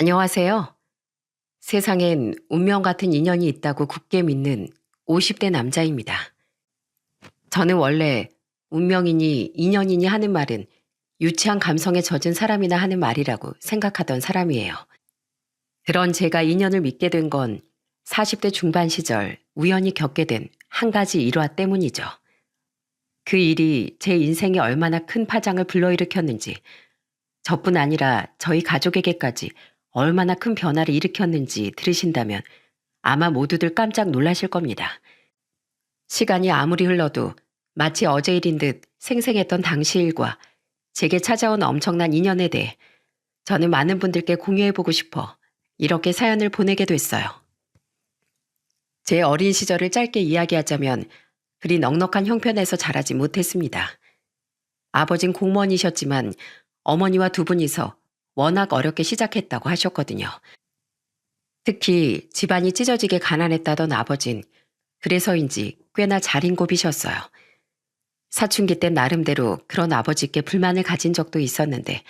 안녕하세요. 세상엔 운명 같은 인연이 있다고 굳게 믿는 50대 남자입니다. 저는 원래 운명이니 인연이니 하는 말은 유치한 감성에 젖은 사람이나 하는 말이라고 생각하던 사람이에요. 그런 제가 인연을 믿게 된 건 40대 중반 시절 우연히 겪게 된 한 가지 일화 때문이죠. 그 일이 제 인생에 얼마나 큰 파장을 불러일으켰는지, 저뿐 아니라 저희 가족에게까지 얼마나 큰 변화를 일으켰는지 들으신다면 아마 모두들 깜짝 놀라실 겁니다. 시간이 아무리 흘러도 마치 어제 일인 듯 생생했던 당시 일과 제게 찾아온 엄청난 인연에 대해 저는 많은 분들께 공유해보고 싶어 이렇게 사연을 보내게 됐어요. 제 어린 시절을 짧게 이야기하자면 그리 넉넉한 형편에서 자라지 못했습니다. 아버진 공무원이셨지만 어머니와 두 분이서 워낙 어렵게 시작했다고 하셨거든요. 특히 집안이 찢어지게 가난했다던 아버진 그래서인지 꽤나 자린고비셨어요. 사춘기 때 나름대로 그런 아버지께 불만을 가진 적도 있었는데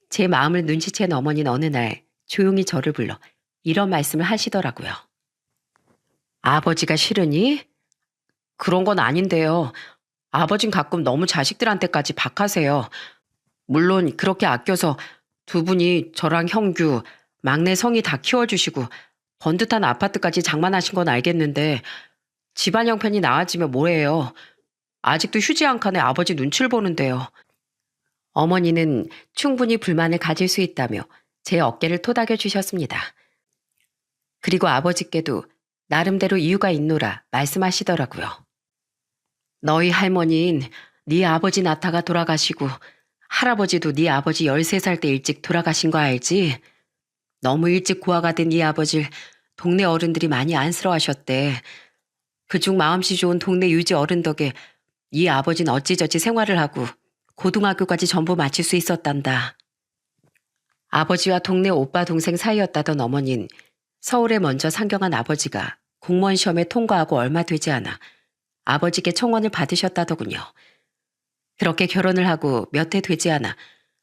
제 마음을 눈치챈 어머니는 어느 날 조용히 저를 불러 이런 말씀을 하시더라고요. 아버지가 싫으니? 그런 건 아닌데요. 아버진 가끔 너무 자식들한테까지 박하세요. 물론 그렇게 아껴서 두 분이 저랑 형규, 막내 성이 다 키워주시고 번듯한 아파트까지 장만하신 건 알겠는데 집안 형편이 나아지면 뭐해요. 아직도 휴지 한 칸에 아버지 눈치를 보는데요. 어머니는 충분히 불만을 가질 수 있다며 제 어깨를 토닥여 주셨습니다. 그리고 아버지께도 나름대로 이유가 있노라 말씀하시더라고요. 너희 할머니인 네 아버지 나타가 돌아가시고 할아버지도 네 아버지 13살 때 일찍 돌아가신 거 알지? 너무 일찍 고아가 된 네 아버지를 동네 어른들이 많이 안쓰러워하셨대. 그중 마음씨 좋은 동네 유지 어른 덕에 네 아버지는 어찌저찌 생활을 하고 고등학교까지 전부 마칠 수 있었단다. 아버지와 동네 오빠 동생 사이였다던 어머닌 서울에 먼저 상경한 아버지가 공무원 시험에 통과하고 얼마 되지 않아 아버지께 청원을 받으셨다더군요. 그렇게 결혼을 하고 몇 해 되지 않아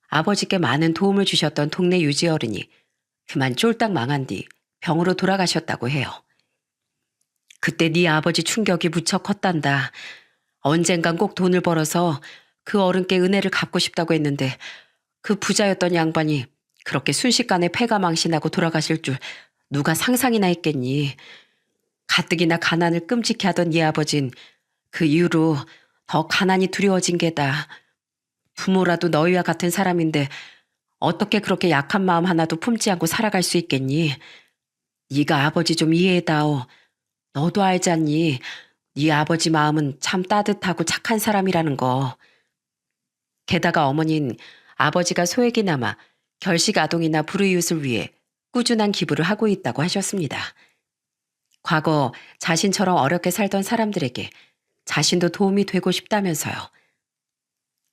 아버지께 많은 도움을 주셨던 동네 유지 어른이 그만 쫄딱 망한 뒤 병으로 돌아가셨다고 해요. 그때 네 아버지 충격이 무척 컸단다. 언젠간 꼭 돈을 벌어서 그 어른께 은혜를 갚고 싶다고 했는데 그 부자였던 양반이 그렇게 순식간에 폐가 망신하고 돌아가실 줄 누가 상상이나 했겠니. 가뜩이나 가난을 끔찍히 하던 네 아버진 그 이후로 더 가난이 두려워진 게다. 부모라도 너희와 같은 사람인데 어떻게 그렇게 약한 마음 하나도 품지 않고 살아갈 수 있겠니. 네가 아버지 좀 이해해다오. 너도 알지 않니? 네 아버지 마음은 참 따뜻하고 착한 사람이라는 거. 게다가 어머닌 아버지가 소액이나마 결식 아동이나 불우이웃을 위해 꾸준한 기부를 하고 있다고 하셨습니다. 과거 자신처럼 어렵게 살던 사람들에게 자신도 도움이 되고 싶다면서요.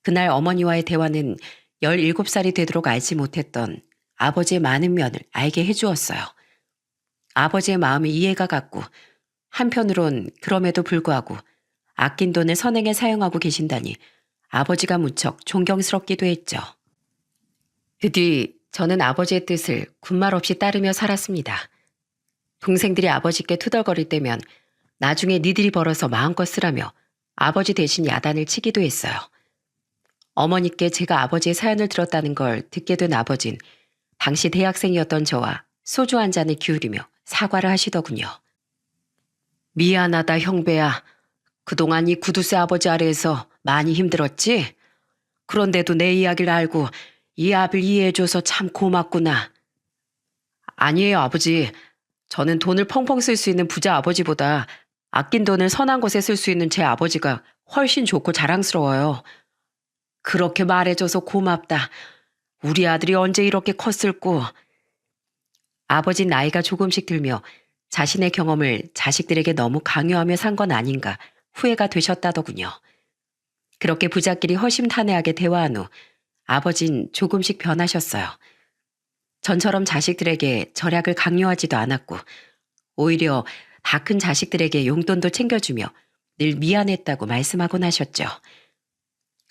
그날 어머니와의 대화는 17살이 되도록 알지 못했던 아버지의 많은 면을 알게 해주었어요. 아버지의 마음이 이해가 갔고 한편으론 그럼에도 불구하고 아낀 돈을 선행에 사용하고 계신다니 아버지가 무척 존경스럽기도 했죠. 그 뒤 저는 아버지의 뜻을 군말 없이 따르며 살았습니다. 동생들이 아버지께 투덜거릴 때면 나중에 니들이 벌어서 마음껏 쓰라며 아버지 대신 야단을 치기도 했어요. 어머니께 제가 아버지의 사연을 들었다는 걸 듣게 된 아버진 당시 대학생이었던 저와 소주 한 잔을 기울이며 사과를 하시더군요. 미안하다 형배야. 그동안 이 구두쇠 아버지 아래에서 많이 힘들었지? 그런데도 내 이야기를 알고 이 아비를 이해해줘서 참 고맙구나. 아니에요 아버지. 저는 돈을 펑펑 쓸 수 있는 부자 아버지보다 아낀 돈을 선한 곳에 쓸 수 있는 제 아버지가 훨씬 좋고 자랑스러워요. 그렇게 말해줘서 고맙다. 우리 아들이 언제 이렇게 컸을꼬. 아버지 나이가 조금씩 들며 자신의 경험을 자식들에게 너무 강요하며 산 건 아닌가 후회가 되셨다더군요. 그렇게 부자끼리 허심탄회하게 대화한 후 아버진 조금씩 변하셨어요. 전처럼 자식들에게 절약을 강요하지도 않았고 오히려 다 큰 자식들에게 용돈도 챙겨주며 늘 미안했다고 말씀하곤 하셨죠.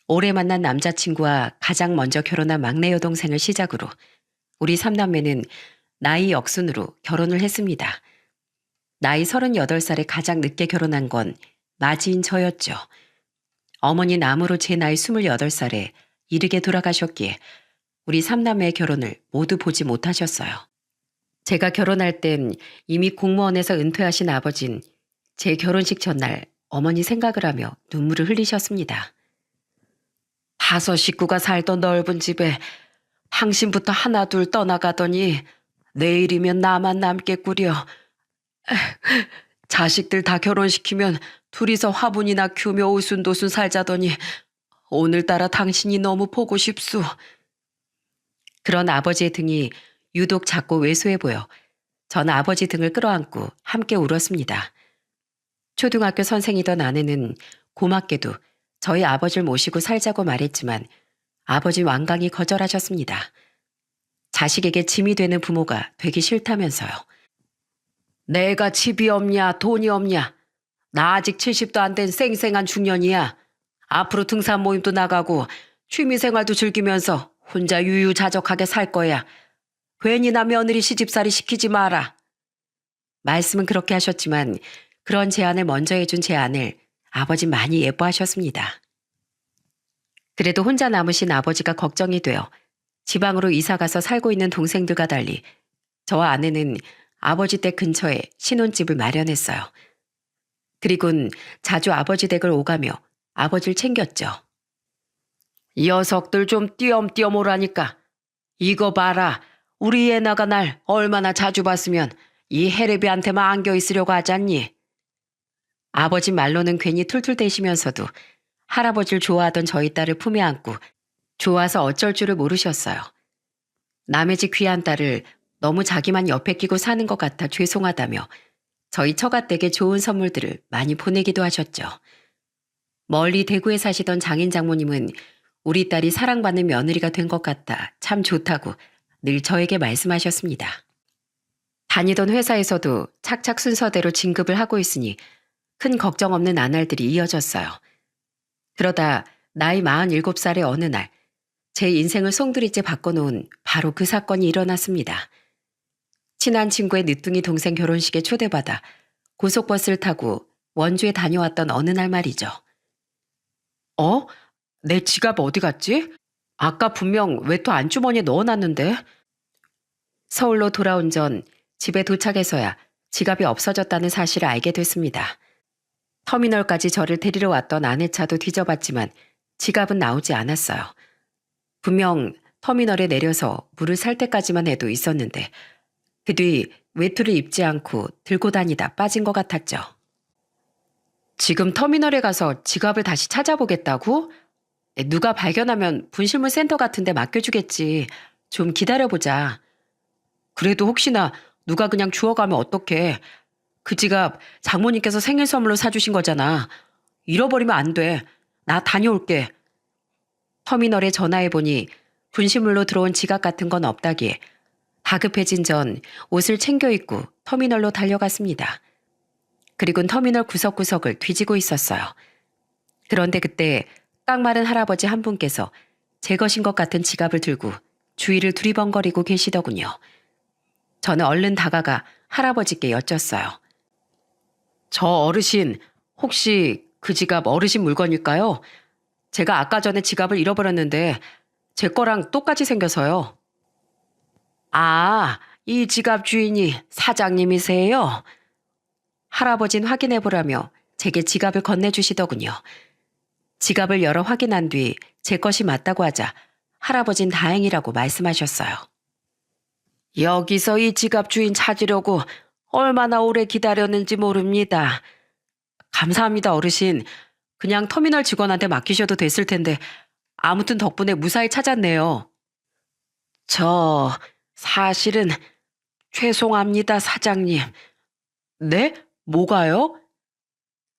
올해 만난 남자친구와 가장 먼저 결혼한 막내 여동생을 시작으로 우리 삼남매는 나이 역순으로 결혼을 했습니다. 나이 38살에 가장 늦게 결혼한 건 맞이인 저였죠. 어머니 남으로 제 나이 28살에 이르게 돌아가셨기에 우리 삼남매의 결혼을 모두 보지 못하셨어요. 제가 결혼할 땐 이미 공무원에서 은퇴하신 아버진 제 결혼식 전날 어머니 생각을 하며 눈물을 흘리셨습니다. 5 식구가 살던 넓은 집에 당신부터 하나 둘 떠나가더니 내일이면 나만 남겠구려. 자식들 다 결혼시키면 둘이서 화분이나 키우며 오순도순 살자더니 오늘따라 당신이 너무 보고 싶소. 그런 아버지의 등이 유독 작고 왜소해 보여 전 아버지 등을 끌어안고 함께 울었습니다. 초등학교 선생이던 아내는 고맙게도 저희 아버지를 모시고 살자고 말했지만 아버지 완강히 거절하셨습니다. 자식에게 짐이 되는 부모가 되기 싫다면서요. 내가 집이 없냐 돈이 없냐. 나 아직 70도 안 된 쌩쌩한 중년이야. 앞으로 등산 모임도 나가고 취미생활도 즐기면서 혼자 유유자적하게 살 거야. 괜히 나 며느리 시집살이 시키지 마라. 말씀은 그렇게 하셨지만 그런 제안을 먼저 해준 제 아내를 아버지 많이 예뻐하셨습니다. 그래도 혼자 남으신 아버지가 걱정이 되어 지방으로 이사가서 살고 있는 동생들과 달리 저와 아내는 아버지 댁 근처에 신혼집을 마련했어요. 그리곤 자주 아버지 댁을 오가며 아버지를 챙겼죠. 이 녀석들 좀 띄엄띄엄 오라니까. 이거 봐라. 우리 애나가 날 얼마나 자주 봤으면 이 해레비한테만 안겨 있으려고 하잖니. 아버지 말로는 괜히 툴툴대시면서도 할아버지를 좋아하던 저희 딸을 품에 안고 좋아서 어쩔 줄을 모르셨어요. 남의 집 귀한 딸을 너무 자기만 옆에 끼고 사는 것 같아 죄송하다며 저희 처가댁에 좋은 선물들을 많이 보내기도 하셨죠. 멀리 대구에 사시던 장인 장모님은 우리 딸이 사랑받는 며느리가 된 것 같아 참 좋다고 늘 저에게 말씀하셨습니다. 다니던 회사에서도 착착 순서대로 진급을 하고 있으니 큰 걱정 없는 나날들이 이어졌어요. 그러다 나이 47살의 어느 날 제 인생을 송두리째 바꿔놓은 바로 그 사건이 일어났습니다. 친한 친구의 늦둥이 동생 결혼식에 초대받아 고속버스를 타고 원주에 다녀왔던 어느 날 말이죠. 내 지갑 어디 갔지? 아까 분명 외투 안주머니에 넣어놨는데. 서울로 돌아온 전 집에 도착해서야 지갑이 없어졌다는 사실을 알게 됐습니다. 터미널까지 저를 데리러 왔던 아내 차도 뒤져봤지만 지갑은 나오지 않았어요. 분명 터미널에 내려서 물을 살 때까지만 해도 있었는데 그 뒤 외투를 입지 않고 들고 다니다 빠진 것 같았죠. 지금 터미널에 가서 지갑을 다시 찾아보겠다고? 누가 발견하면 분실물 센터 같은 데 맡겨주겠지. 좀 기다려보자. 그래도 혹시나 누가 그냥 주워가면 어떡해. 그 지갑 장모님께서 생일 선물로 사주신 거잖아. 잃어버리면 안 돼. 나 다녀올게. 터미널에 전화해보니 분실물로 들어온 지갑 같은 건 없다기에 다급해진 전 옷을 챙겨 입고 터미널로 달려갔습니다. 그리곤 터미널 구석구석을 뒤지고 있었어요. 그런데 그때 깡 마른 할아버지 한 분께서 제 것인 것 같은 지갑을 들고 주위를 두리번거리고 계시더군요. 저는 얼른 다가가 할아버지께 여쭸어요. 저 어르신, 혹시 그 지갑 어르신 물건일까요? 제가 아까 전에 지갑을 잃어버렸는데 제 거랑 똑같이 생겨서요. 아, 이 지갑 주인이 사장님이세요? 할아버진 확인해보라며 제게 지갑을 건네주시더군요. 지갑을 열어 확인한 뒤 제 것이 맞다고 하자 할아버진 다행이라고 말씀하셨어요. 여기서 이 지갑 주인 찾으려고 얼마나 오래 기다렸는지 모릅니다. 감사합니다, 어르신. 그냥 터미널 직원한테 맡기셔도 됐을 텐데 아무튼 덕분에 무사히 찾았네요. 사실은 죄송합니다, 사장님. 네? 뭐가요?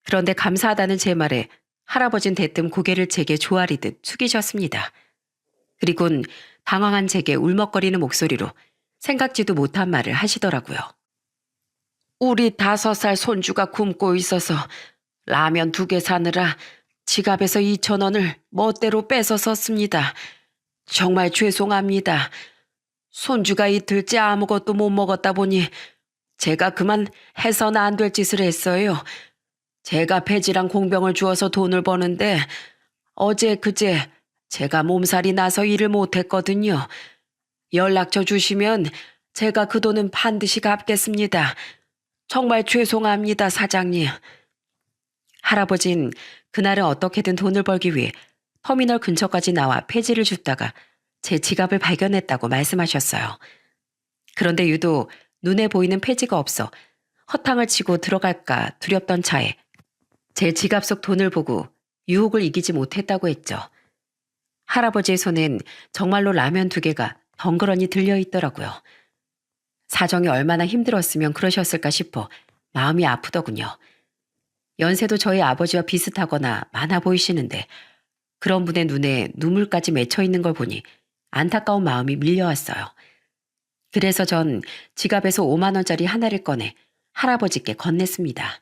그런데 감사하다는 제 말에 할아버진 대뜸 고개를 제게 조아리듯 숙이셨습니다. 그리곤 당황한 제게 울먹거리는 목소리로 생각지도 못한 말을 하시더라고요. 우리 5살 손주가 굶고 있어서 라면 2개 사느라 지갑에서 2,000원을 멋대로 뺏어 썼습니다. 정말 죄송합니다. 손주가 이틀째 아무것도 못 먹었다 보니 제가 그만 해서는 안 될 짓을 했어요. 제가 폐지랑 공병을 주어서 돈을 버는데 어제 그제 제가 몸살이 나서 일을 못했거든요. 연락처 주시면 제가 그 돈은 반드시 갚겠습니다. 정말 죄송합니다, 사장님. 할아버진 그날은 어떻게든 돈을 벌기 위해 터미널 근처까지 나와 폐지를 줍다가 제 지갑을 발견했다고 말씀하셨어요. 그런데 유독 눈에 보이는 폐지가 없어 허탕을 치고 들어갈까 두렵던 차에 제 지갑 속 돈을 보고 유혹을 이기지 못했다고 했죠. 할아버지의 손엔 정말로 라면 2개가 덩그러니 들려있더라고요. 사정이 얼마나 힘들었으면 그러셨을까 싶어 마음이 아프더군요. 연세도 저희 아버지와 비슷하거나 많아 보이시는데 그런 분의 눈에 눈물까지 맺혀 있는 걸 보니 안타까운 마음이 밀려왔어요. 그래서 전 지갑에서 5만 원짜리 하나를 꺼내 할아버지께 건넸습니다.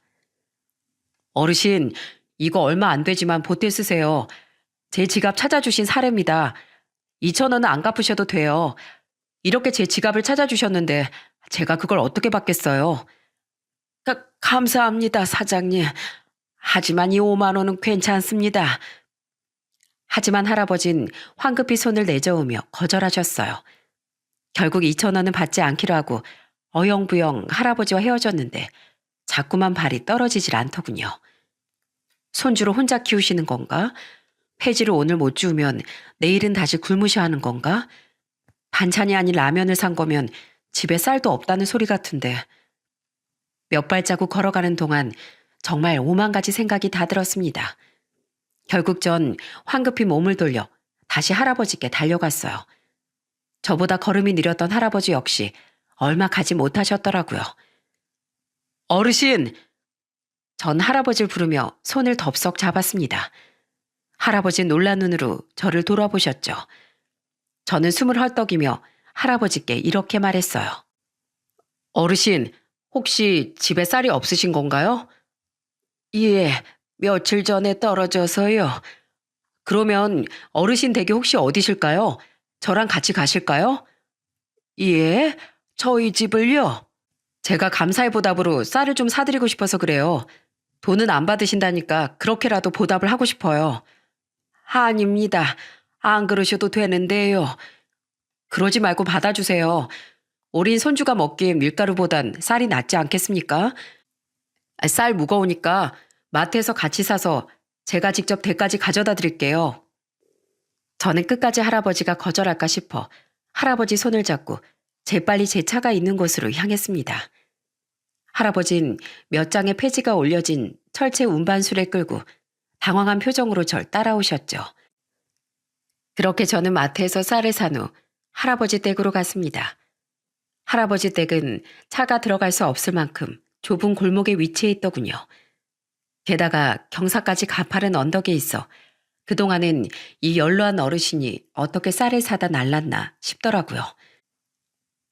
어르신, 이거 얼마 안 되지만 보태 쓰세요. 제 지갑 찾아주신 사례입니다. 2천 원은 안 갚으셔도 돼요. 이렇게 제 지갑을 찾아주셨는데 제가 그걸 어떻게 받겠어요? 감사합니다, 사장님. 하지만 이 5만 원은 괜찮습니다. 하지만 할아버진 황급히 손을 내저으며 거절하셨어요. 결국 2천 원은 받지 않기로 하고 어영부영 할아버지와 헤어졌는데 자꾸만 발이 떨어지질 않더군요. 손주를 혼자 키우시는 건가? 폐지를 오늘 못 주우면 내일은 다시 굶으셔야 하는 건가? 반찬이 아닌 라면을 산 거면 집에 쌀도 없다는 소리 같은데. 몇 발자국 걸어가는 동안 정말 오만 가지 생각이 다 들었습니다. 결국 전 황급히 몸을 돌려 다시 할아버지께 달려갔어요. 저보다 걸음이 느렸던 할아버지 역시 얼마 가지 못하셨더라고요. 어르신! 전 할아버지를 부르며 손을 덥석 잡았습니다. 할아버지는 놀란 눈으로 저를 돌아보셨죠. 저는 숨을 헐떡이며 할아버지께 이렇게 말했어요. 어르신, 혹시 집에 쌀이 없으신 건가요? 예, 며칠 전에 떨어져서요. 그러면 어르신 댁이 혹시 어디실까요? 저랑 같이 가실까요? 예, 저희 집을요. 제가 감사의 보답으로 쌀을 좀 사드리고 싶어서 그래요. 돈은 안 받으신다니까 그렇게라도 보답을 하고 싶어요. 아닙니다. 안 그러셔도 되는데요. 그러지 말고 받아주세요. 어린 손주가 먹기엔 밀가루보단 쌀이 낫지 않겠습니까? 쌀 무거우니까 마트에서 같이 사서 제가 직접 댁까지 가져다 드릴게요. 저는 끝까지 할아버지가 거절할까 싶어 할아버지 손을 잡고 재빨리 제 차가 있는 곳으로 향했습니다. 할아버진 몇 장의 폐지가 올려진 철제 운반수레 끌고 당황한 표정으로 절 따라오셨죠. 그렇게 저는 마트에서 쌀을 산 후 할아버지 댁으로 갔습니다. 할아버지 댁은 차가 들어갈 수 없을 만큼 좁은 골목에 위치해 있더군요. 게다가 경사까지 가파른 언덕에 있어 그동안은 이 연로한 어르신이 어떻게 쌀을 사다 날랐나 싶더라고요.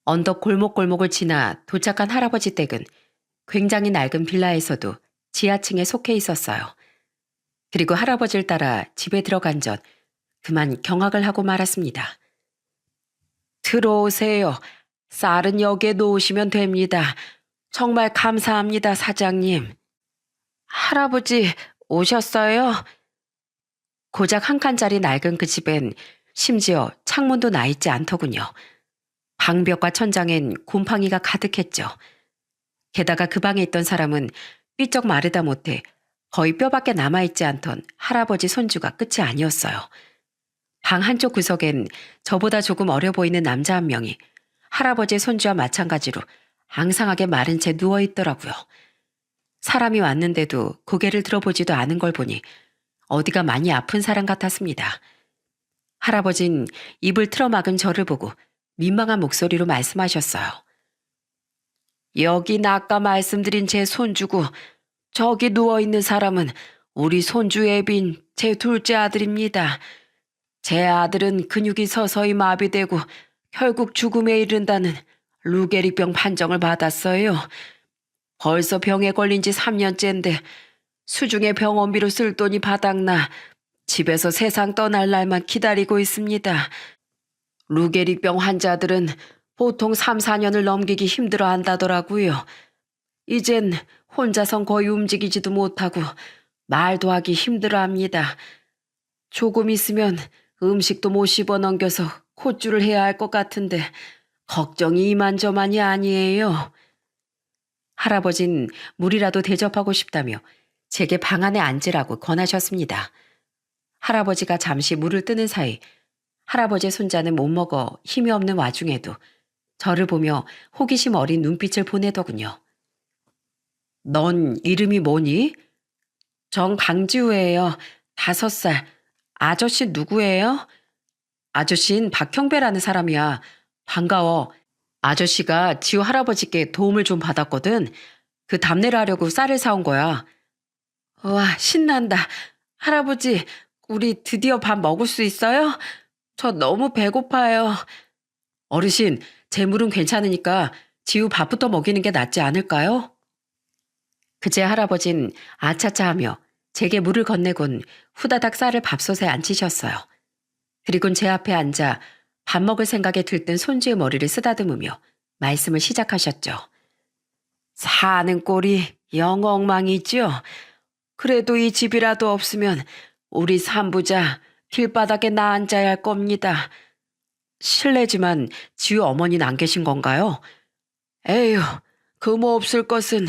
언덕 골목골목을 지나 도착한 할아버지 댁은 굉장히 낡은 빌라에서도 지하층에 속해 있었어요. 그리고 할아버지를 따라 집에 들어간 전 그만 경악을 하고 말았습니다. 들어오세요. 쌀은 여기에 놓으시면 됩니다. 정말 감사합니다, 사장님. 할아버지 오셨어요? 고작 한 칸짜리 낡은 그 집엔 심지어 창문도 나 있지 않더군요. 방벽과 천장엔 곰팡이가 가득했죠. 게다가 그 방에 있던 사람은 삐쩍 마르다 못해 거의 뼈밖에 남아있지 않던 할아버지 손주가 끝이 아니었어요. 방 한쪽 구석엔 저보다 조금 어려 보이는 남자 한 명이 할아버지의 손주와 마찬가지로 앙상하게 마른 채 누워있더라고요. 사람이 왔는데도 고개를 들어보지도 않은 걸 보니 어디가 많이 아픈 사람 같았습니다. 할아버진 입을 틀어막은 저를 보고 민망한 목소리로 말씀하셨어요. 여긴 아까 말씀드린 제 손주고 저기 누워있는 사람은 우리 손주 애빈 제 둘째 아들입니다. 제 아들은 근육이 서서히 마비되고 결국 죽음에 이른다는 루게릭병 판정을 받았어요. 벌써 병에 걸린 지 3년째인데 수중에 병원비로 쓸 돈이 바닥나 집에서 세상 떠날 날만 기다리고 있습니다. 루게릭병 환자들은 보통 3, 4년을 넘기기 힘들어 한다더라고요. 이젠 혼자선 거의 움직이지도 못하고 말도 하기 힘들어 합니다. 조금 있으면 음식도 못 씹어 넘겨서 콧줄을 해야 할 것 같은데 걱정이 이만저만이 아니에요. 할아버진 물이라도 대접하고 싶다며 제게 방 안에 앉으라고 권하셨습니다. 할아버지가 잠시 물을 뜨는 사이 할아버지의 손자는 못 먹어 힘이 없는 와중에도 저를 보며 호기심 어린 눈빛을 보내더군요. 넌 이름이 뭐니? 정강지우예요. 5살. 아저씨 누구예요? 아저씨는 박형배라는 사람이야. 반가워. 아저씨가 지우 할아버지께 도움을 좀 받았거든. 그 답례를 하려고 쌀을 사온 거야. 와, 신난다. 할아버지, 우리 드디어 밥 먹을 수 있어요? 저 너무 배고파요. 어르신, 제 물은 괜찮으니까 지우 밥부터 먹이는 게 낫지 않을까요? 그제 할아버진 아차차 하며 제게 물을 건네곤 후다닥 쌀을 밥솥에 앉히셨어요. 그리곤 제 앞에 앉아 밥 먹을 생각에 들뜬 손주의 머리를 쓰다듬으며 말씀을 시작하셨죠. 사는 꼴이 영 엉망이죠. 그래도 이 집이라도 없으면 우리 삼부자 길바닥에 나앉아야 할 겁니다. 실례지만 지우 어머니는 안 계신 건가요? 에휴, 그 뭐 없을 것은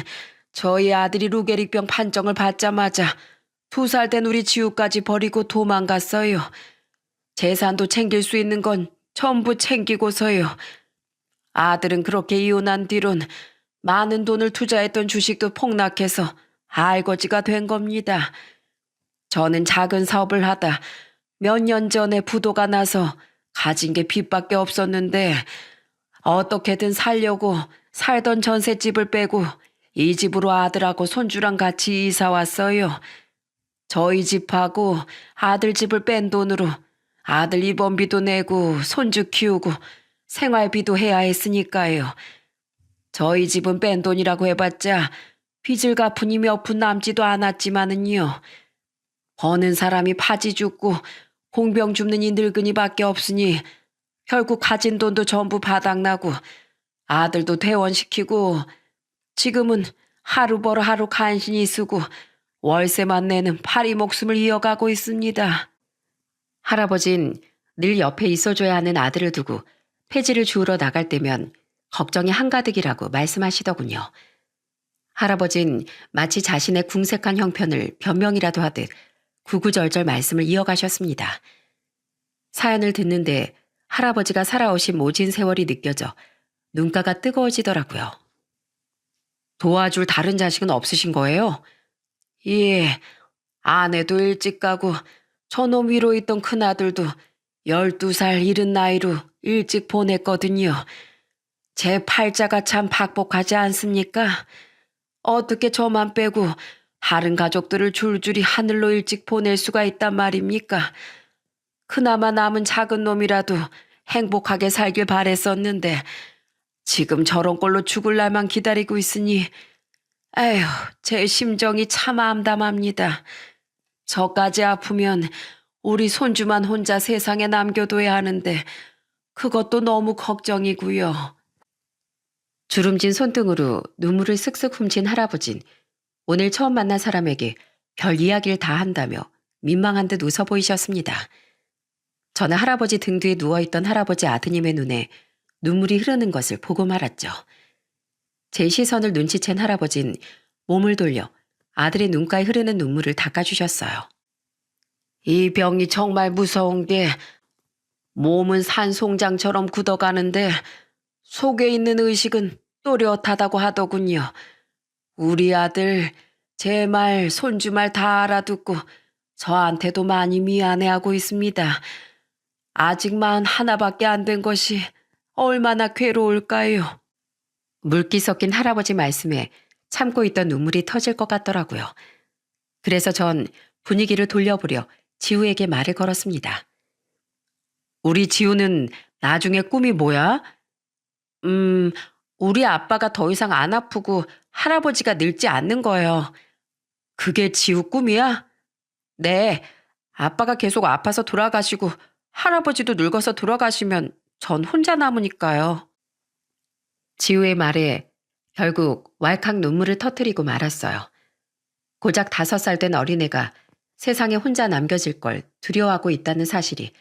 저희 아들이 루게릭병 판정을 받자마자 2살 된 우리 지우까지 버리고 도망갔어요. 재산도 챙길 수 있는 건 전부 챙기고서요. 아들은 그렇게 이혼한 뒤론 많은 돈을 투자했던 주식도 폭락해서 알거지가 된 겁니다. 저는 작은 사업을 하다 몇 년 전에 부도가 나서 가진 게 빚밖에 없었는데 어떻게든 살려고 살던 전셋집을 빼고 이 집으로 아들하고 손주랑 같이 이사 왔어요. 저희 집하고 아들 집을 뺀 돈으로 아들 입원비도 내고 손주 키우고 생활비도 해야 했으니까요. 저희 집은 뺀 돈이라고 해봤자 빚을 갚으니 몇 푼 남지도 않았지만은요. 버는 사람이 파지 죽고 공병 줍는 이 늙은이밖에 없으니 결국 가진 돈도 전부 바닥나고 아들도 퇴원시키고 지금은 하루 벌어 하루 간신히 쓰고 월세만 내는 파리 목숨을 이어가고 있습니다. 할아버진 늘 옆에 있어줘야 하는 아들을 두고 폐지를 주우러 나갈 때면 걱정이 한가득이라고 말씀하시더군요. 할아버진 마치 자신의 궁색한 형편을 변명이라도 하듯 구구절절 말씀을 이어가셨습니다. 사연을 듣는데 할아버지가 살아오신 모진 세월이 느껴져 눈가가 뜨거워지더라고요. 도와줄 다른 자식은 없으신 거예요? 예, 아내도 일찍 가고 저놈 위로 있던 큰아들도 12살 이른 나이로 일찍 보냈거든요. 제 팔자가 참 박복하지 않습니까? 어떻게 저만 빼고 다른 가족들을 줄줄이 하늘로 일찍 보낼 수가 있단 말입니까? 그나마 남은 작은 놈이라도 행복하게 살길 바랬었는데 지금 저런 꼴로 죽을 날만 기다리고 있으니 에휴, 제 심정이 참 암담합니다. 저까지 아프면 우리 손주만 혼자 세상에 남겨둬야 하는데 그것도 너무 걱정이고요. 주름진 손등으로 눈물을 쓱쓱 훔친 할아버진 오늘 처음 만난 사람에게 별 이야기를 다 한다며 민망한 듯 웃어 보이셨습니다. 저는 할아버지 등 뒤에 누워있던 할아버지 아드님의 눈에 눈물이 흐르는 것을 보고 말았죠. 제 시선을 눈치챈 할아버진 몸을 돌려 아들의 눈가에 흐르는 눈물을 닦아주셨어요. 이 병이 정말 무서운 게 몸은 산송장처럼 굳어가는데 속에 있는 의식은 또렷하다고 하더군요. 우리 아들 제 말 손주 말 다 알아듣고 저한테도 많이 미안해하고 있습니다. 아직 41밖에 안 된 것이 얼마나 괴로울까요? 물기 섞인 할아버지 말씀에 참고 있던 눈물이 터질 것 같더라고요. 그래서 전 분위기를 돌려보려 지우에게 말을 걸었습니다. 우리 지우는 나중에 꿈이 뭐야? 우리 아빠가 더 이상 안 아프고 할아버지가 늙지 않는 거예요. 그게 지우 꿈이야? 네, 아빠가 계속 아파서 돌아가시고 할아버지도 늙어서 돌아가시면 전 혼자 남으니까요. 지우의 말에 결국 왈칵 눈물을 터뜨리고 말았어요. 고작 5살 된 어린애가 세상에 혼자 남겨질 걸 두려워하고 있다는 사실이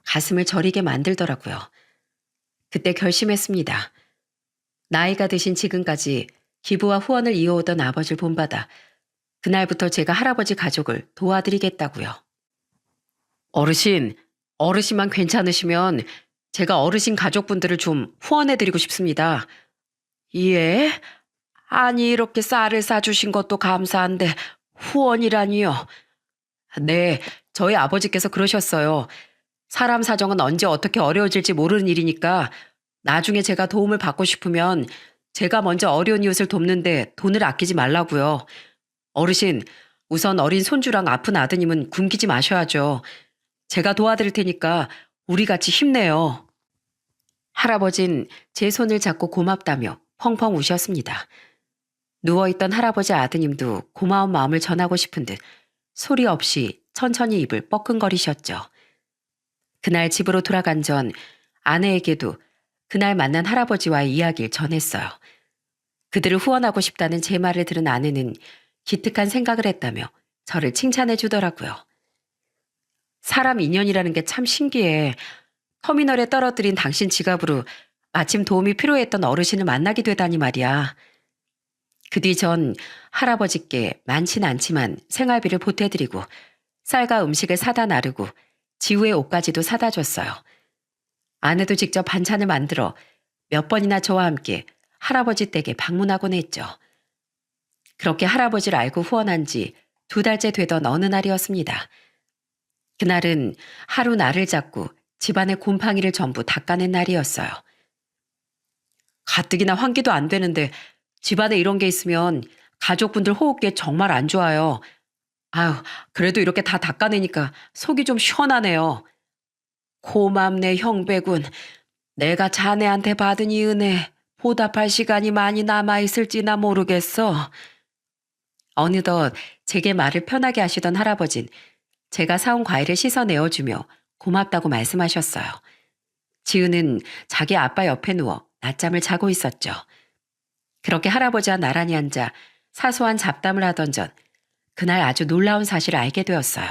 가슴을 저리게 만들더라고요. 그때 결심했습니다. 나이가 드신 지금까지 기부와 후원을 이어오던 아버지를 본받아 그날부터 제가 할아버지 가족을 도와드리겠다고요. 어르신만 괜찮으시면 제가 어르신 가족분들을 좀 후원해드리고 싶습니다. 예? 아니, 이렇게 쌀을 싸주신 것도 감사한데 후원이라니요. 네, 저희 아버지께서 그러셨어요. 사람 사정은 언제 어떻게 어려워질지 모르는 일이니까 나중에 제가 도움을 받고 싶으면 제가 먼저 어려운 이웃을 돕는데 돈을 아끼지 말라고요. 어르신, 우선 어린 손주랑 아픈 아드님은 굶기지 마셔야죠. 제가 도와드릴 테니까 우리 같이 힘내요. 할아버진 제 손을 잡고 고맙다며 펑펑 우셨습니다. 누워있던 할아버지 아드님도 고마운 마음을 전하고 싶은 듯 소리 없이 천천히 입을 뻐끔거리셨죠. 그날 집으로 돌아간 전 아내에게도 그날 만난 할아버지와의 이야기를 전했어요. 그들을 후원하고 싶다는 제 말을 들은 아내는 기특한 생각을 했다며 저를 칭찬해 주더라고요. 사람 인연이라는 게 참 신기해. 터미널에 떨어뜨린 당신 지갑으로 마침 도움이 필요했던 어르신을 만나게 되다니 말이야. 그 뒤 전 할아버지께 많진 않지만 생활비를 보태드리고 쌀과 음식을 사다 나르고 지우의 옷까지도 사다 줬어요. 아내도 직접 반찬을 만들어 몇 번이나 저와 함께 할아버지 댁에 방문하곤 했죠. 그렇게 할아버지를 알고 후원한 지 2달째 되던 어느 날이었습니다. 그날은 하루 날을 잡고 집안의 곰팡이를 전부 닦아낸 날이었어요. 가뜩이나 환기도 안 되는데 집안에 이런 게 있으면 가족분들 호흡기에 정말 안 좋아요. 아유, 그래도 이렇게 다 닦아내니까 속이 좀 시원하네요. 고맙네, 형배군. 내가 자네한테 받은 이 은혜 보답할 시간이 많이 남아있을지나 모르겠어. 어느덧 제게 말을 편하게 하시던 할아버진 제가 사온 과일을 씻어 내어주며 고맙다고 말씀하셨어요. 지우는 자기 아빠 옆에 누워 낮잠을 자고 있었죠. 그렇게 할아버지와 나란히 앉아 사소한 잡담을 하던 전 그날 아주 놀라운 사실을 알게 되었어요.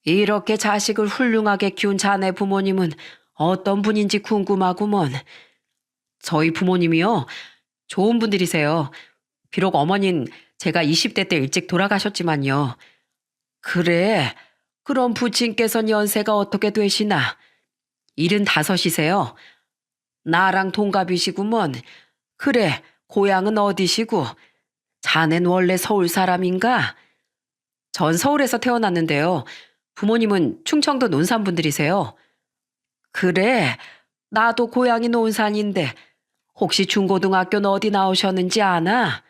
이렇게 자식을 훌륭하게 키운 자네 부모님은 어떤 분인지 궁금하구먼. 저희 부모님이요? 좋은 분들이세요. 비록 어머닌 제가 20대 때 일찍 돌아가셨지만요. 그래, 그럼 부친께서는 연세가 어떻게 되시나? 75이세요. 나랑 동갑이시구먼. 그래, 고향은 어디시고? 자넨 원래 서울 사람인가? 전 서울에서 태어났는데요. 부모님은 충청도 논산 분들이세요. 그래, 나도 고향이 논산인데 혹시 중고등학교는 어디 나오셨는지 아나?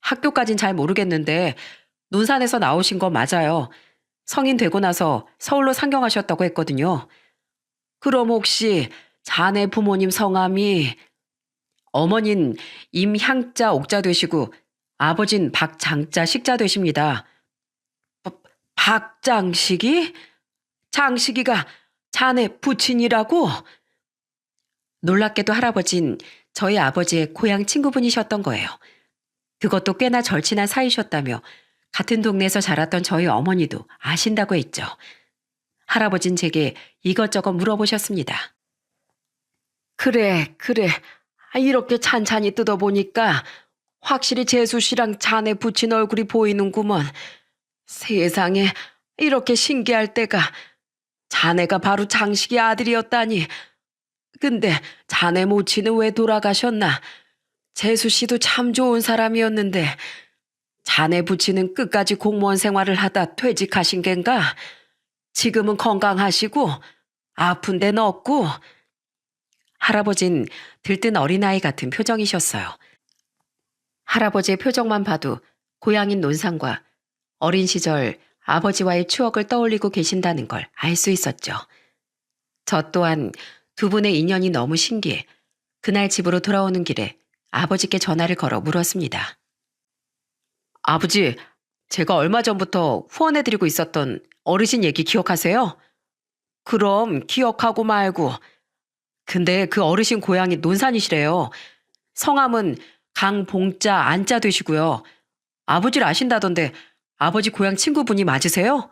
학교까진 잘 모르겠는데 논산에서 나오신 거 맞아요. 성인 되고 나서 서울로 상경하셨다고 했거든요. 그럼 혹시 자네 부모님 성함이 어머닌 임향자 옥자 되시고 아버진 박장자 식자 되십니다. 박장식이? 장식이가 자네 부친이라고? 놀랍게도 할아버진 저희 아버지의 고향 친구분이셨던 거예요. 그것도 꽤나 절친한 사이셨다며 같은 동네에서 자랐던 저희 어머니도 아신다고 했죠. 할아버진 제게 이것저것 물어보셨습니다. 그래. 이렇게 찬찬히 뜯어보니까 확실히 재수 씨랑 자네 부친 얼굴이 보이는구먼. 세상에 이렇게 신기할 때가. 자네가 바로 장식이 아들이었다니. 근데 자네 모친은 왜 돌아가셨나? 재수 씨도 참 좋은 사람이었는데 자네 부친은 끝까지 공무원 생활을 하다 퇴직하신 겐가? 지금은 건강하시고 아픈 데는 없고. 할아버진 들뜬 어린아이 같은 표정이셨어요. 할아버지의 표정만 봐도 고향인 논산과 어린 시절 아버지와의 추억을 떠올리고 계신다는 걸 알 수 있었죠. 저 또한 두 분의 인연이 너무 신기해 그날 집으로 돌아오는 길에 아버지께 전화를 걸어 물었습니다. 아버지, 제가 얼마 전부터 후원해드리고 있었던 어르신 얘기 기억하세요? 그럼 기억하고 말고 근데 그 어르신 고향이 논산이시래요. 성함은 강봉자 안자 되시고요. 아버지를 아신다던데 아버지 고향 친구분이 맞으세요?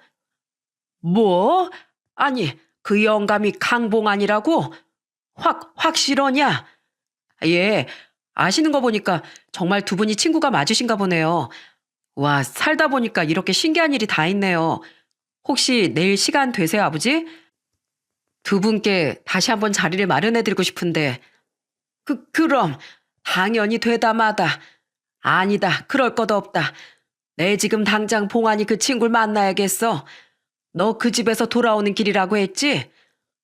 뭐? 아니, 그 영감이 강봉안이라고? 확실하냐? 예, 아시는 거 보니까 정말 두 분이 친구가 맞으신가 보네요. 와, 살다 보니까 이렇게 신기한 일이 다 있네요. 혹시 내일 시간 되세요, 아버지? 두 분께 다시 한번 자리를 마련해드리고 싶은데, 그럼, 당연히 되다 마다. 아니다, 그럴 것 없다. 내 지금 당장 봉안이 그 친구를 만나야겠어. 너 그 집에서 돌아오는 길이라고 했지?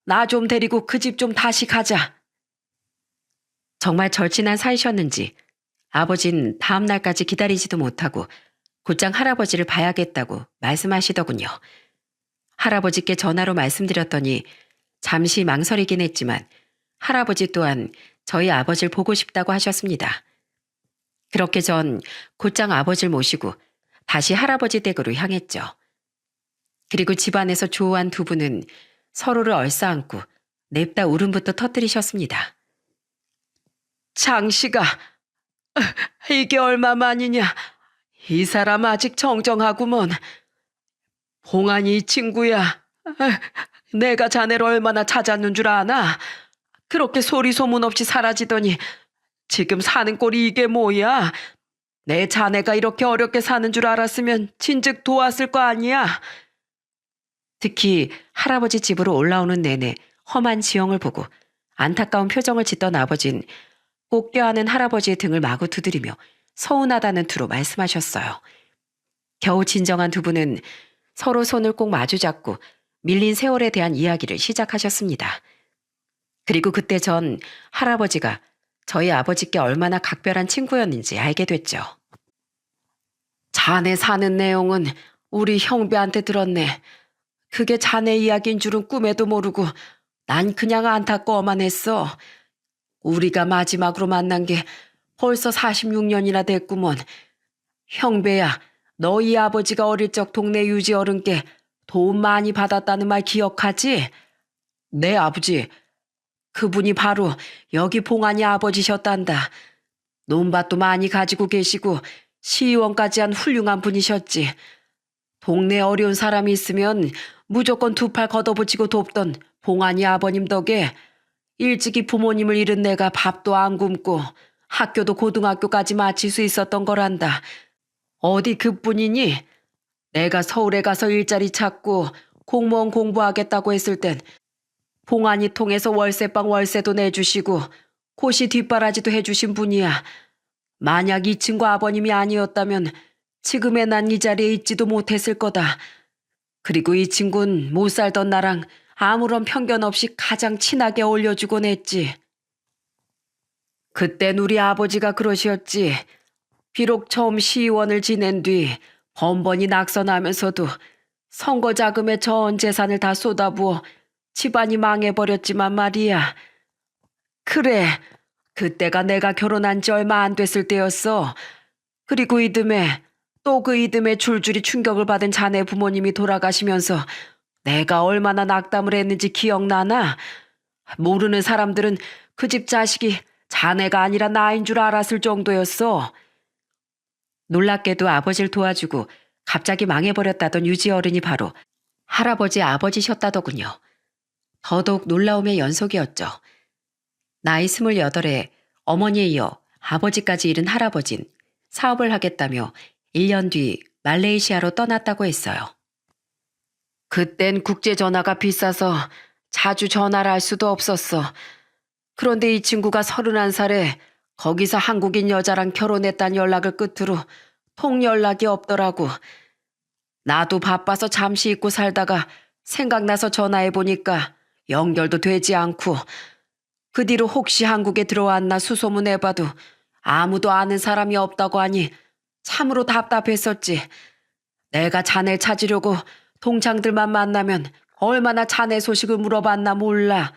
나 좀 데리고 그 집 좀 다시 가자. 정말 절친한 사이셨는지 아버진 다음 날까지 기다리지도 못하고 곧장 할아버지를 봐야겠다고 말씀하시더군요. 할아버지께 전화로 말씀드렸더니 잠시 망설이긴 했지만 할아버지 또한 저희 아버지를 보고 싶다고 하셨습니다. 그렇게 전 곧장 아버지를 모시고 다시 할아버지 댁으로 향했죠. 그리고 집안에서 조우한 두 분은 서로를 얼싸안고 냅다 울음부터 터뜨리셨습니다. 장씨가 이게 얼마만이냐. 이 사람 아직 정정하구먼. 봉안이 이 친구야. 내가 자네를 얼마나 찾았는 줄 아나? 그렇게 소리 소문 없이 사라지더니 지금 사는 꼴이 이게 뭐야? 내 자네가 이렇게 어렵게 사는 줄 알았으면 진즉 도왔을 거 아니야? 특히 할아버지 집으로 올라오는 내내 험한 지형을 보고 안타까운 표정을 짓던 아버진 꼭 껴안은 할아버지의 등을 마구 두드리며 서운하다는 투로 말씀하셨어요. 겨우 진정한 두 분은 서로 손을 꼭 마주잡고 밀린 세월에 대한 이야기를 시작하셨습니다. 그리고 그때 전 할아버지가 저희 아버지께 얼마나 각별한 친구였는지 알게 됐죠. 자네 사는 내용은 우리 형배한테 들었네. 그게 자네 이야기인 줄은 꿈에도 모르고 난 그냥 안타까워만 했어. 우리가 마지막으로 만난 게 벌써 46년이나 됐구먼. 형배야, 너희 아버지가 어릴 적 동네 유지 어른께 도움 많이 받았다는 말 기억하지? 네, 아버지. 그분이 바로 여기 봉안이 아버지셨단다. 논밭도 많이 가지고 계시고 시의원까지 한 훌륭한 분이셨지. 동네 어려운 사람이 있으면 무조건 두 팔 걷어붙이고 돕던 봉안이 아버님 덕에 일찍이 부모님을 잃은 내가 밥도 안 굶고 학교도 고등학교까지 마칠 수 있었던 거란다. 어디 그뿐이니? 내가 서울에 가서 일자리 찾고 공무원 공부하겠다고 했을 땐 봉안이 통해서 월세방 월세도 내주시고 고시 뒷바라지도 해주신 분이야. 만약 이 친구 아버님이 아니었다면 지금의 난 이 자리에 있지도 못했을 거다. 그리고 이 친구는 못 살던 나랑 아무런 편견 없이 가장 친하게 어울려주곤 했지. 그땐 우리 아버지가 그러셨지. 비록 처음 시의원을 지낸 뒤 번번이 낙선하면서도 선거 자금에 전 재산을 다 쏟아부어 집안이 망해버렸지만 말이야. 그래, 그때가 내가 결혼한 지 얼마 안 됐을 때였어. 그리고 이듬해 또 그 이듬해 줄줄이 충격을 받은 자네 부모님이 돌아가시면서 내가 얼마나 낙담을 했는지 기억나나? 모르는 사람들은 그 집 자식이 자네가 아니라 나인 줄 알았을 정도였어. 놀랍게도 아버지를 도와주고 갑자기 망해버렸다던 유지 어른이 바로 할아버지 아버지셨다더군요. 더더욱 놀라움의 연속이었죠. 나이 28에 어머니에 이어 아버지까지 잃은 할아버진 사업을 하겠다며 1년 뒤 말레이시아로 떠났다고 했어요. 그땐 국제전화가 비싸서 자주 전화를 할 수도 없었어. 그런데 이 친구가 31살에 거기서 한국인 여자랑 결혼했다는 연락을 끝으로 통연락이 없더라고. 나도 바빠서 잠시 잊고 살다가 생각나서 전화해보니까 연결도 되지 않고 그 뒤로 혹시 한국에 들어왔나 수소문해봐도 아무도 아는 사람이 없다고 하니 참으로 답답했었지. 내가 자네 찾으려고 동창들만 만나면 얼마나 자네 소식을 물어봤나 몰라.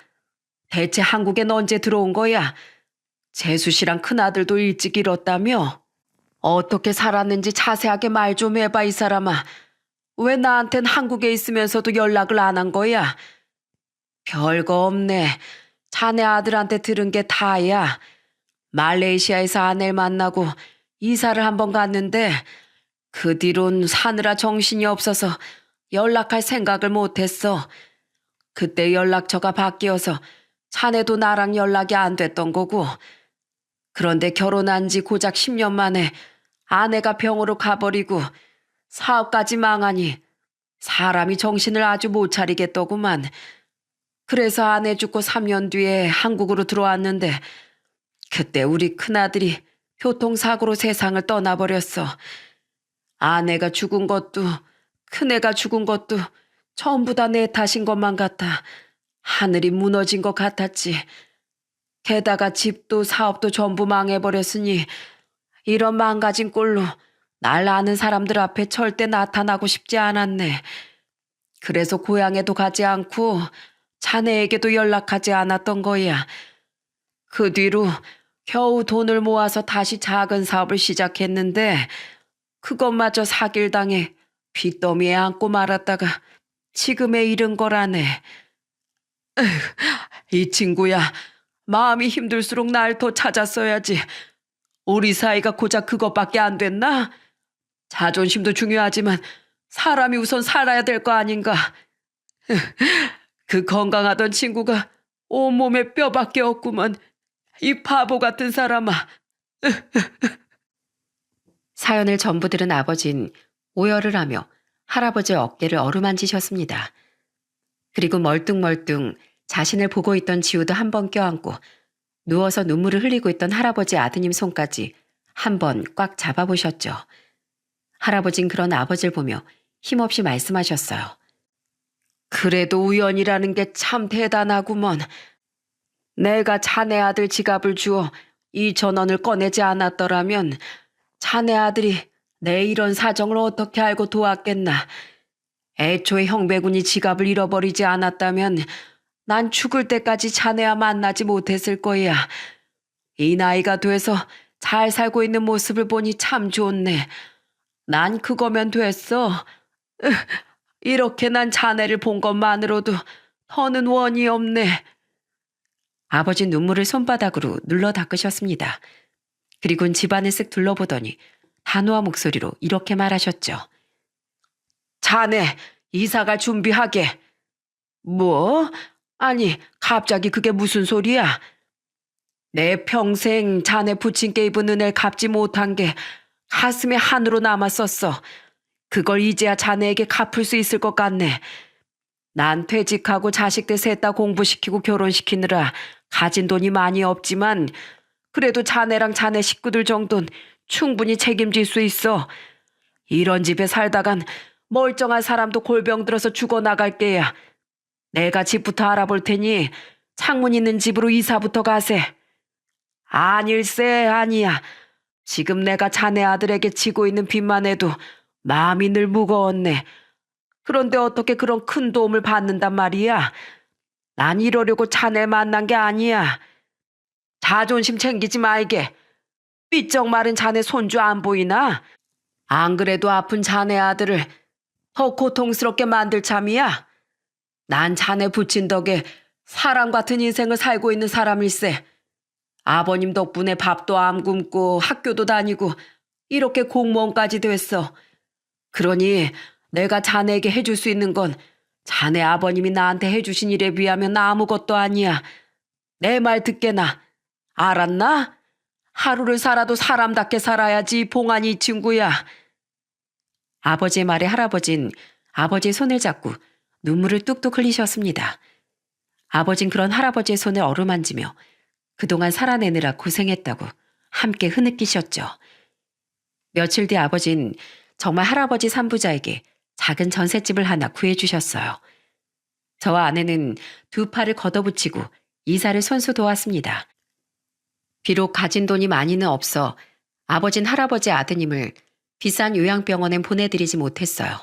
대체 한국엔 언제 들어온 거야? 재수 씨랑 큰아들도 일찍 잃었다며? 어떻게 살았는지 자세하게 말 좀 해봐 이 사람아. 왜 나한텐 한국에 있으면서도 연락을 안 한 거야? 별거 없네. 자네 아들한테 들은 게 다야. 말레이시아에서 아내를 만나고 이사를 한 번 갔는데 그 뒤론 사느라 정신이 없어서 연락할 생각을 못했어. 그때 연락처가 바뀌어서 자네도 나랑 연락이 안 됐던 거고. 그런데 결혼한 지 고작 10년 만에 아내가 병으로 가버리고 사업까지 망하니 사람이 정신을 아주 못 차리겠더구만. 그래서 아내 죽고 3년 뒤에 한국으로 들어왔는데 그때 우리 큰아들이 교통사고로 세상을 떠나버렸어. 아내가 죽은 것도 큰애가 죽은 것도 전부 다 내 탓인 것만 같아. 하늘이 무너진 것 같았지. 게다가 집도 사업도 전부 망해버렸으니 이런 망가진 꼴로 날 아는 사람들 앞에 절대 나타나고 싶지 않았네. 그래서 고향에도 가지 않고 자네에게도 연락하지 않았던 거야. 그 뒤로 겨우 돈을 모아서 다시 작은 사업을 시작했는데 그것마저 사길당해 빚더미에 안고 말았다가 지금에 이른 거라네. 이 친구야, 마음이 힘들수록 날 더 찾았어야지. 우리 사이가 고작 그것밖에 안 됐나? 자존심도 중요하지만 사람이 우선 살아야 될 거 아닌가. 그 건강하던 친구가 온몸에 뼈밖에 없구먼. 이 바보 같은 사람아. 사연을 전부 들은 아버진 오열을 하며 할아버지의 어깨를 어루만지셨습니다. 그리고 멀뚱멀뚱 자신을 보고 있던 지우도 한 번 껴안고 누워서 눈물을 흘리고 있던 할아버지 아드님 손까지 한 번 꽉 잡아보셨죠. 할아버진 그런 아버지를 보며 힘없이 말씀하셨어요. 그래도 우연이라는 게 참 대단하구먼. 내가 자네 아들 지갑을 주어 2,000원을 꺼내지 않았더라면 자네 아들이 내 이런 사정을 어떻게 알고 도왔겠나. 애초에 형배군이 지갑을 잃어버리지 않았다면 난 죽을 때까지 자네와 만나지 못했을 거야. 이 나이가 돼서 잘 살고 있는 모습을 보니 참 좋네. 난 그거면 됐어. 이렇게 난 자네를 본 것만으로도 더는 원이 없네. 아버지 눈물을 손바닥으로 눌러 닦으셨습니다. 그리고는 집안을 쓱 둘러보더니 단호한 목소리로 이렇게 말하셨죠. 자네 이사갈 준비하게. 뭐? 아니 갑자기 그게 무슨 소리야? 내 평생 자네 부친께 입은 은혜를 갚지 못한 게 가슴에 한으로 남았었어. 그걸 이제야 자네에게 갚을 수 있을 것 같네. 난 퇴직하고 자식들 셋 다 공부시키고 결혼시키느라 가진 돈이 많이 없지만 그래도 자네랑 자네 식구들 정도는 충분히 책임질 수 있어. 이런 집에 살다간 멀쩡한 사람도 골병 들어서 죽어나갈 게야. 내가 집부터 알아볼 테니 창문 있는 집으로 이사부터 가세. 아닐세 아니야. 지금 내가 자네 아들에게 지고 있는 빚만 해도 마음이 늘 무거웠네. 그런데 어떻게 그런 큰 도움을 받는단 말이야. 난 이러려고 자네 만난 게 아니야. 자존심 챙기지 말게. 삐쩍 마른 자네 손주 안 보이나? 안 그래도 아픈 자네 아들을 더 고통스럽게 만들 참이야. 난 자네 부친 덕에 사람 같은 인생을 살고 있는 사람일세. 아버님 덕분에 밥도 안 굶고 학교도 다니고 이렇게 공무원까지 됐어. 그러니 내가 자네에게 해줄 수 있는 건 자네 아버님이 나한테 해주신 일에 비하면 아무것도 아니야. 내 말 듣게나. 알았나? 하루를 살아도 사람답게 살아야지 봉안이 이 친구야. 아버지의 말에 할아버진 아버지의 손을 잡고 눈물을 뚝뚝 흘리셨습니다. 아버진 그런 할아버지의 손을 어루만지며 그동안 살아내느라 고생했다고 함께 흐느끼셨죠. 며칠 뒤 아버진 정말 할아버지 산부자에게 작은 전셋집을 하나 구해주셨어요. 저와 아내는 두 팔을 걷어붙이고 이사를 손수 도왔습니다. 비록 가진 돈이 많이는 없어 아버진 할아버지 아드님을 비싼 요양병원엔 보내드리지 못했어요.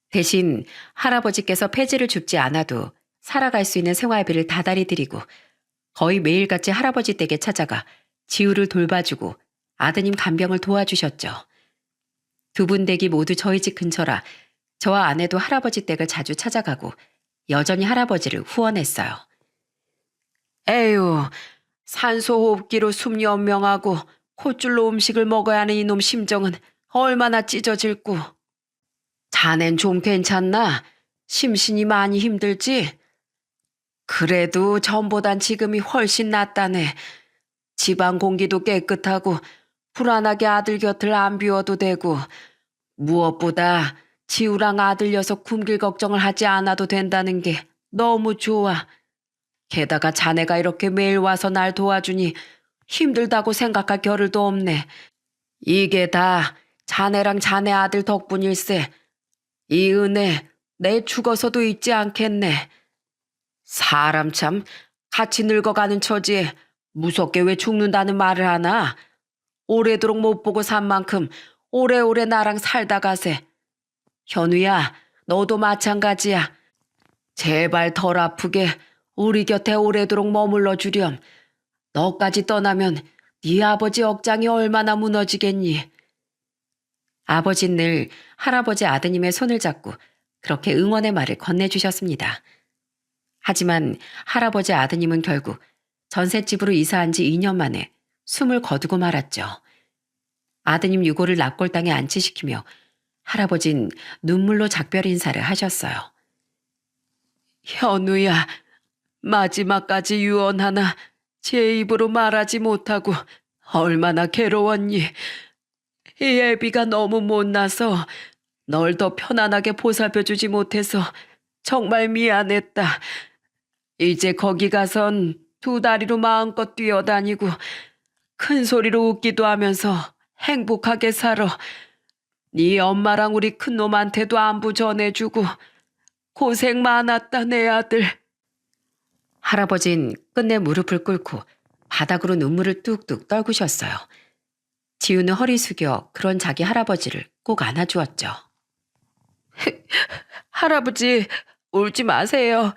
대신 할아버지께서 폐지를 줍지 않아도 살아갈 수 있는 생활비를 다달이 드리고 거의 매일같이 할아버지 댁에 찾아가 지우를 돌봐주고 아드님 간병을 도와주셨죠. 두 분 댁이 모두 저희 집 근처라 저와 아내도 할아버지 댁을 자주 찾아가고 여전히 할아버지를 후원했어요. 에휴, 산소호흡기로 숨 연명하고 콧줄로 음식을 먹어야 하는 이놈 심정은 얼마나 찢어질고. 자넨 좀 괜찮나? 심신이 많이 힘들지? 그래도 전보단 지금이 훨씬 낫다네. 집안 공기도 깨끗하고 불안하게 아들 곁을 안 비워도 되고 무엇보다 지우랑 아들 녀석 굶길 걱정을 하지 않아도 된다는 게 너무 좋아. 게다가 자네가 이렇게 매일 와서 날 도와주니 힘들다고 생각할 겨를도 없네. 이게 다 자네랑 자네 아들 덕분일세. 이 은혜 내 죽어서도 잊지 않겠네. 사람 참 같이 늙어가는 처지에 무섭게 왜 죽는다는 말을 하나? 오래도록 못 보고 산 만큼 오래오래 나랑 살다 가세. 현우야, 너도 마찬가지야. 제발 덜 아프게 우리 곁에 오래도록 머물러 주렴. 너까지 떠나면 네 아버지 억장이 얼마나 무너지겠니? 아버진 늘 할아버지 아드님의 손을 잡고 그렇게 응원의 말을 건네주셨습니다. 하지만 할아버지 아드님은 결국 전셋집으로 이사한 지 2년 만에 숨을 거두고 말았죠. 아드님 유고를 납골당에 안치시키며 할아버진 눈물로 작별 인사를 하셨어요. 현우야, 마지막까지 유언하나 제 입으로 말하지 못하고 얼마나 괴로웠니. 이 애비가 너무 못나서 널 더 편안하게 보살펴주지 못해서 정말 미안했다. 이제 거기 가선 두 다리로 마음껏 뛰어다니고 큰 소리로 웃기도 하면서 행복하게 살아. 네 엄마랑 우리 큰놈한테도 안부 전해주고 고생 많았다 내 아들. 할아버진 끝내 무릎을 꿇고 바닥으로 눈물을 뚝뚝 떨구셨어요. 지우는 허리 숙여 그런 자기 할아버지를 꼭 안아주었죠. 할아버지, 울지 마세요.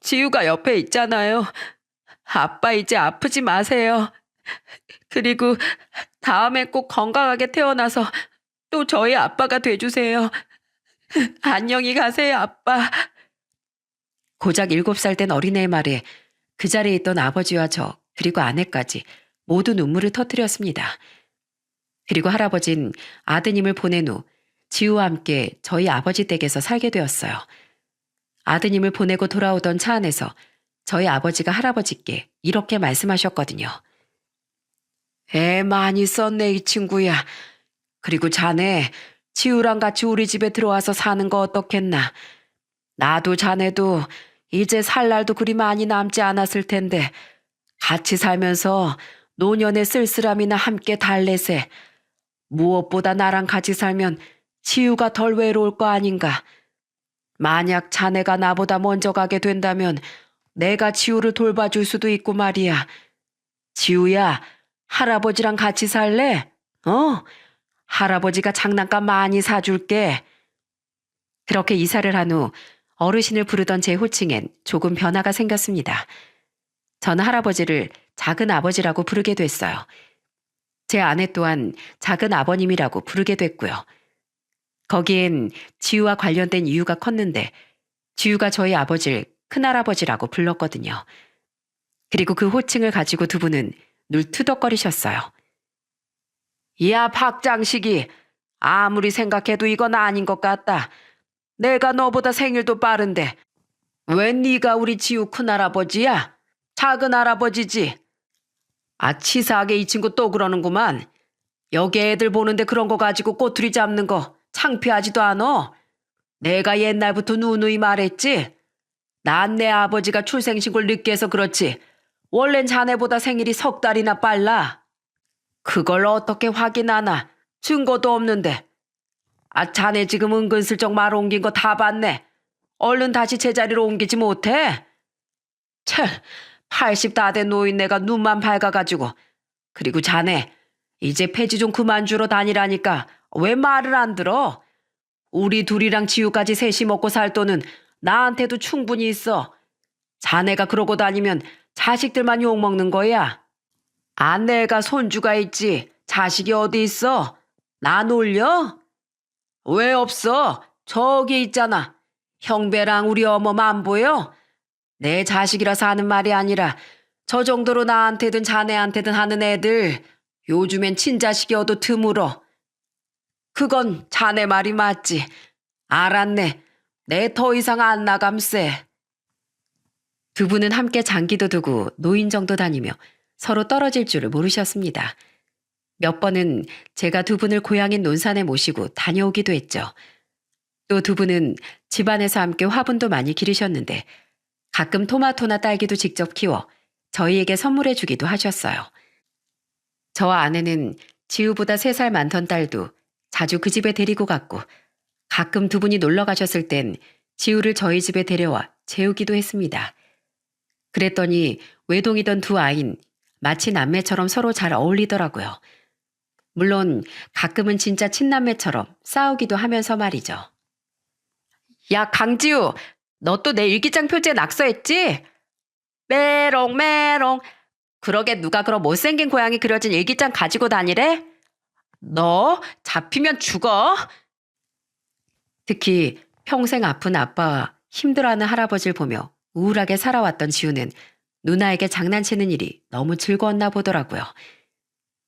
지우가 옆에 있잖아요. 아빠 이제 아프지 마세요. 그리고 다음에 꼭 건강하게 태어나서 또 저희 아빠가 돼주세요. 안녕히 가세요, 아빠. 고작 7살 된 어린애의 말에 그 자리에 있던 아버지와 저 그리고 아내까지 모두 눈물을 터뜨렸습니다. 그리고 할아버진 아드님을 보낸 후 지우와 함께 저희 아버지 댁에서 살게 되었어요. 아드님을 보내고 돌아오던 차 안에서 저희 아버지가 할아버지께 이렇게 말씀하셨거든요. 애 많이 썼네 이 친구야. 그리고 자네 지우랑 같이 우리 집에 들어와서 사는 거 어떻겠나. 나도 자네도 이제 살 날도 그리 많이 남지 않았을 텐데 같이 살면서 노년의 쓸쓸함이나 함께 달래세. 무엇보다 나랑 같이 살면 지우가 덜 외로울 거 아닌가. 만약 자네가 나보다 먼저 가게 된다면 내가 지우를 돌봐줄 수도 있고 말이야. 지우야, 할아버지랑 같이 살래? 할아버지가 장난감 많이 사줄게. 그렇게 이사를 한 후 어르신을 부르던 제 호칭엔 조금 변화가 생겼습니다. 저는 할아버지를 작은 아버지라고 부르게 됐어요. 제 아내 또한 작은 아버님이라고 부르게 됐고요. 거기엔 지우와 관련된 이유가 컸는데 지우가 저희 아버지를 큰할아버지라고 불렀거든요. 그리고 그 호칭을 가지고 두 분은 늘 투덕거리셨어요. 야, 박장식이, 아무리 생각해도 이건 아닌 것 같다. 내가 너보다 생일도 빠른데 왜 네가 우리 지우 큰할아버지야? 작은 할아버지지. 아, 치사하게 이 친구 또 그러는구만. 여기 애들 보는데 그런 거 가지고 꼬투리 잡는 거 창피하지도 않어. 내가 옛날부터 누누이 말했지. 난 내 아버지가 출생신고를 늦게 해서 그렇지. 원래는 자네보다 생일이 3달이나 빨라. 그걸 어떻게 확인하나. 증거도 없는데. 아, 자네 지금 은근슬쩍 말 옮긴 거 다 봤네. 얼른 다시 제자리로 옮기지 못해? 참, 80 다 된 노인네가 눈만 밝아가지고. 그리고 자네, 이제 폐지 좀 그만 주러 다니라니까 왜 말을 안 들어? 우리 둘이랑 지우까지 셋이 먹고 살 돈은 나한테도 충분히 있어. 자네가 그러고 다니면 자식들만 욕먹는 거야. 아내가 손주가 있지 자식이 어디 있어? 나 놀려? 왜 없어? 저기 있잖아. 형배랑 우리 어머만 안 보여? 내 자식이라서 하는 말이 아니라 저 정도로 나한테든 자네한테든 하는 애들 요즘엔 친자식이어도 드물어. 그건 자네 말이 맞지. 알았네. 내 더 이상 안 나감세. 두 분은 함께 장기도 두고 노인정도 다니며 서로 떨어질 줄을 모르셨습니다. 몇 번은 제가 두 분을 고향인 논산에 모시고 다녀오기도 했죠. 또 두 분은 집안에서 함께 화분도 많이 기르셨는데 가끔 토마토나 딸기도 직접 키워 저희에게 선물해 주기도 하셨어요. 저와 아내는 지우보다 3살 많던 딸도 자주 그 집에 데리고 갔고 가끔 두 분이 놀러 가셨을 땐 지우를 저희 집에 데려와 재우기도 했습니다. 그랬더니 외동이던 두 아인 마치 남매처럼 서로 잘 어울리더라고요. 물론 가끔은 진짜 친남매처럼 싸우기도 하면서 말이죠. 야, 강지우, 너 또 내 일기장 표지에 낙서했지? 메롱 메롱. 그러게 누가 그런 못생긴 고양이 그려진 일기장 가지고 다니래? 너 잡히면 죽어. 특히 평생 아픈 아빠와 힘들어하는 할아버지를 보며 우울하게 살아왔던 지우는 누나에게 장난치는 일이 너무 즐거웠나 보더라고요.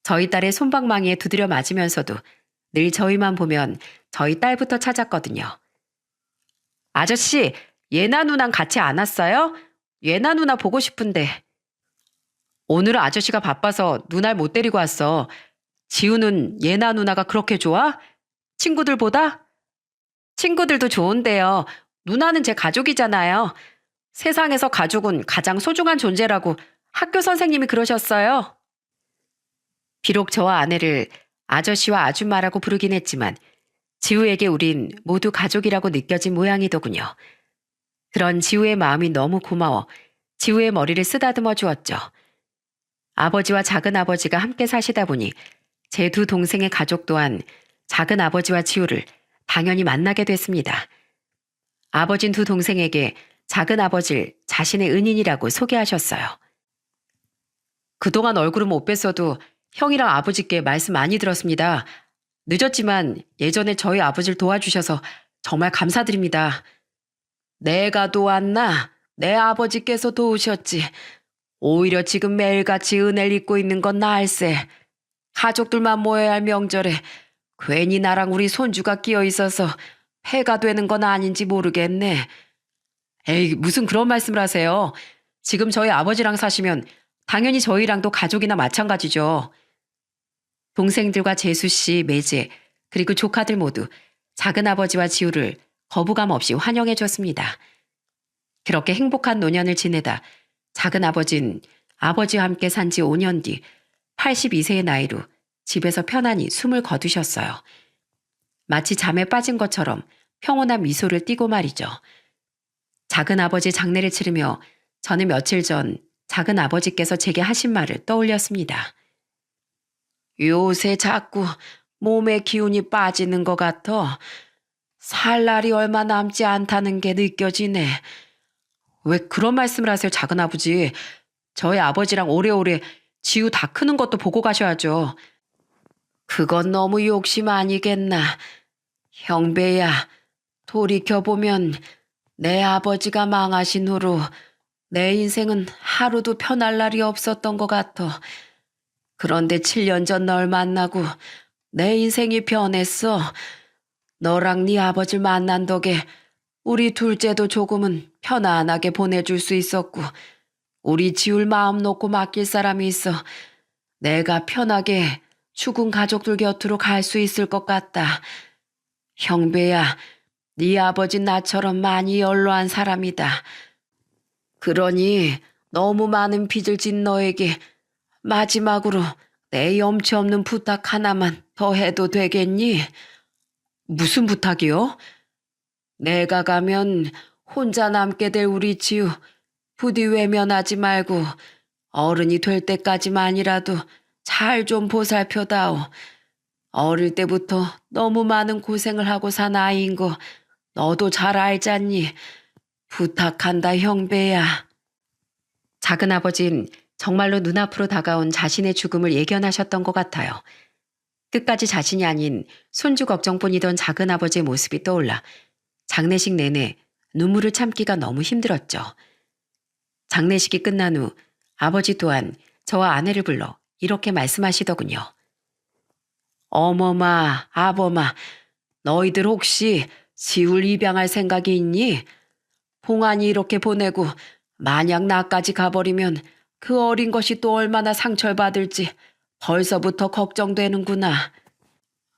저희 딸의 솜방망이에 두드려 맞으면서도 늘 저희만 보면 저희 딸부터 찾았거든요. 아저씨, 예나 누나랑 같이 안 왔어요? 예나 누나 보고 싶은데. 오늘은 아저씨가 바빠서 누나를 못 데리고 왔어. 지우는 예나 누나가 그렇게 좋아? 친구들보다? 친구들도 좋은데요. 누나는 제 가족이잖아요. 세상에서 가족은 가장 소중한 존재라고 학교 선생님이 그러셨어요. 비록 저와 아내를 아저씨와 아줌마라고 부르긴 했지만 지우에게 우린 모두 가족이라고 느껴진 모양이더군요. 그런 지우의 마음이 너무 고마워 지우의 머리를 쓰다듬어 주었죠. 아버지와 작은아버지가 함께 사시다 보니 제 두 동생의 가족 또한 작은아버지와 지우를 당연히 만나게 됐습니다. 아버진 두 동생에게 작은아버지를 자신의 은인이라고 소개하셨어요. 그동안 얼굴은 못 뵀어도 형이랑 아버지께 말씀 많이 들었습니다. 늦었지만 예전에 저희 아버지를 도와주셔서 정말 감사드립니다. 내가 도왔나? 내 아버지께서 도우셨지. 오히려 지금 매일같이 은혜를 입고 있는 건 나일세. 가족들만 모여야 할 명절에 괜히 나랑 우리 손주가 끼어 있어서 해가 되는 건 아닌지 모르겠네. 에이, 무슨 그런 말씀을 하세요. 지금 저희 아버지랑 사시면 당연히 저희랑도 가족이나 마찬가지죠. 동생들과 재수 씨, 매제, 그리고 조카들 모두 작은아버지와 지우를 거부감 없이 환영해 줬습니다. 그렇게 행복한 노년을 지내다 작은아버진 아버지와 함께 산 지 5년 뒤 82세의 나이로 집에서 편안히 숨을 거두셨어요. 마치 잠에 빠진 것처럼 평온한 미소를 띠고 말이죠. 작은아버지 장례를 치르며 저는 며칠 전 작은아버지께서 제게 하신 말을 떠올렸습니다. 요새 자꾸 몸의 기운이 빠지는 것 같아. 살 날이 얼마 남지 않다는 게 느껴지네. 왜 그런 말씀을 하세요, 작은아버지. 저희 아버지랑 오래오래 지우 다 크는 것도 보고 가셔야죠. 그건 너무 욕심 아니겠나. 형배야, 돌이켜보면 내 아버지가 망하신 후로 내 인생은 하루도 편할 날이 없었던 것 같아. 그런데 7년 전 널 만나고 내 인생이 변했어. 너랑 네 아버지를 만난 덕에 우리 둘째도 조금은 편안하게 보내줄 수 있었고 우리 지울 마음 놓고 맡길 사람이 있어 내가 편하게 죽은 가족들 곁으로 갈 수 있을 것 같다. 형배야, 네 아버지 나처럼 많이 연로한 사람이다. 그러니 너무 많은 빚을 진 너에게 마지막으로 내 염치 없는 부탁 하나만 더 해도 되겠니? 무슨 부탁이요? 내가 가면 혼자 남게 될 우리 지우 부디 외면하지 말고 어른이 될 때까지만이라도 잘 좀 보살펴다오. 어릴 때부터 너무 많은 고생을 하고 산 아이인 거 너도 잘 알잖니. 부탁한다 형배야. 작은아버진 정말로 눈앞으로 다가온 자신의 죽음을 예견하셨던 것 같아요. 끝까지 자신이 아닌 손주 걱정뿐이던 작은아버지의 모습이 떠올라 장례식 내내 눈물을 참기가 너무 힘들었죠. 장례식이 끝난 후 아버지 또한 저와 아내를 불러 이렇게 말씀하시더군요. 어머마, 아버마, 너희들 혹시 지울 입양할 생각이 있니? 봉안이 이렇게 보내고 만약 나까지 가버리면 그 어린 것이 또 얼마나 상처를 받을지 벌써부터 걱정되는구나.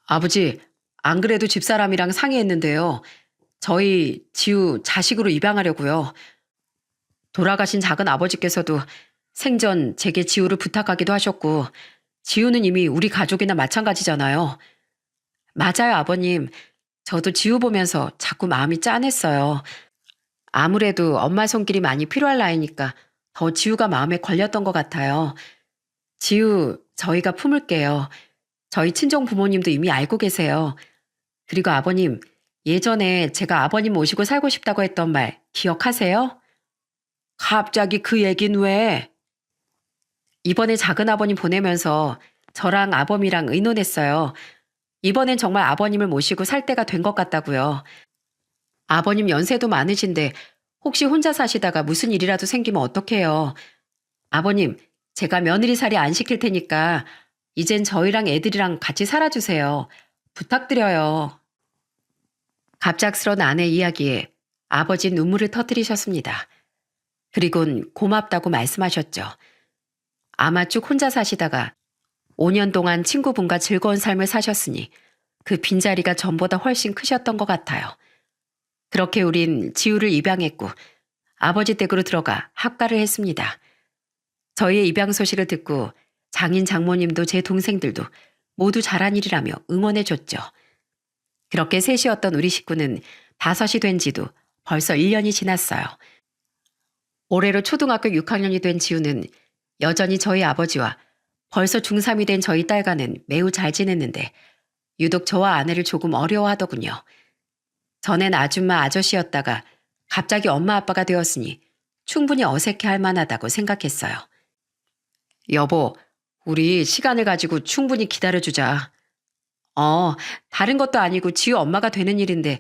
아버지, 안 그래도 집사람이랑 상의했는데요. 저희 지우 자식으로 입양하려고요. 돌아가신 작은 아버지께서도 생전 제게 지우를 부탁하기도 하셨고, 지우는 이미 우리 가족이나 마찬가지잖아요. 맞아요, 아버님. 저도 지우 보면서 자꾸 마음이 짠했어요. 아무래도 엄마 손길이 많이 필요할 나이니까 더 지우가 마음에 걸렸던 것 같아요. 지우, 저희가 품을게요. 저희 친정 부모님도 이미 알고 계세요. 그리고 아버님, 예전에 제가 아버님 모시고 살고 싶다고 했던 말 기억하세요? 갑자기 그 얘긴 왜? 이번에 작은 아버님 보내면서 저랑 아범이랑 의논했어요. 이번엔 정말 아버님을 모시고 살 때가 된 것 같다고요. 아버님 연세도 많으신데 혹시 혼자 사시다가 무슨 일이라도 생기면 어떡해요. 아버님, 제가 며느리살이 안 시킬 테니까 이젠 저희랑 애들이랑 같이 살아주세요. 부탁드려요. 갑작스런 아내 이야기에 아버지 눈물을 터뜨리셨습니다. 그리곤 고맙다고 말씀하셨죠. 아마 쭉 혼자 사시다가 5년 동안 친구분과 즐거운 삶을 사셨으니 그 빈자리가 전보다 훨씬 크셨던 것 같아요. 그렇게 우린 지우를 입양했고 아버지 댁으로 들어가 합가를 했습니다. 저희의 입양 소식을 듣고 장인 장모님도 제 동생들도 모두 잘한 일이라며 응원해줬죠. 그렇게 셋이었던 우리 식구는 5이 된 지도 벌써 1년이 지났어요. 올해로 초등학교 6학년이 된 지우는 여전히 저희 아버지와 벌써 중3이 된 저희 딸과는 매우 잘 지냈는데 유독 저와 아내를 조금 어려워하더군요. 전엔 아줌마 아저씨였다가 갑자기 엄마 아빠가 되었으니 충분히 어색해할 만하다고 생각했어요. 여보, 우리 시간을 가지고 충분히 기다려주자. 다른 것도 아니고 지우 엄마가 되는 일인데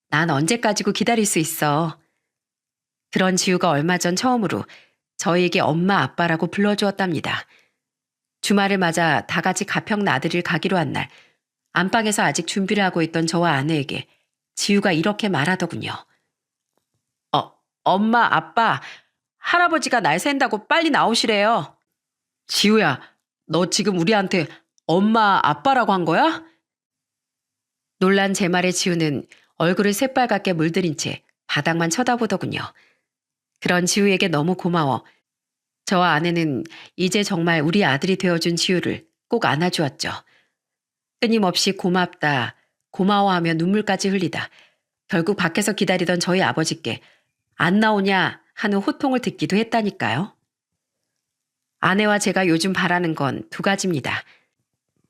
난 언제까지고 기다릴 수 있어. 그런 지우가 얼마 전 처음으로 저희에게 엄마 아빠라고 불러주었답니다. 주말을 맞아 다 같이 가평 나들이를 가기로 한 날 안방에서 아직 준비를 하고 있던 저와 아내에게 지우가 이렇게 말하더군요. 엄마, 아빠, 할아버지가 날 샌다고 빨리 나오시래요. 지우야, 너 지금 우리한테 엄마, 아빠라고 한 거야? 놀란 제 말에 지우는 얼굴을 새빨갛게 물들인 채 바닥만 쳐다보더군요. 그런 지우에게 너무 고마워. 저와 아내는 이제 정말 우리 아들이 되어준 지우를 꼭 안아주었죠. 끊임없이 고맙다, 고마워하며 눈물까지 흘리다 결국 밖에서 기다리던 저희 아버지께 안 나오냐 하는 호통을 듣기도 했다니까요. 아내와 제가 요즘 바라는 건 2가지입니다.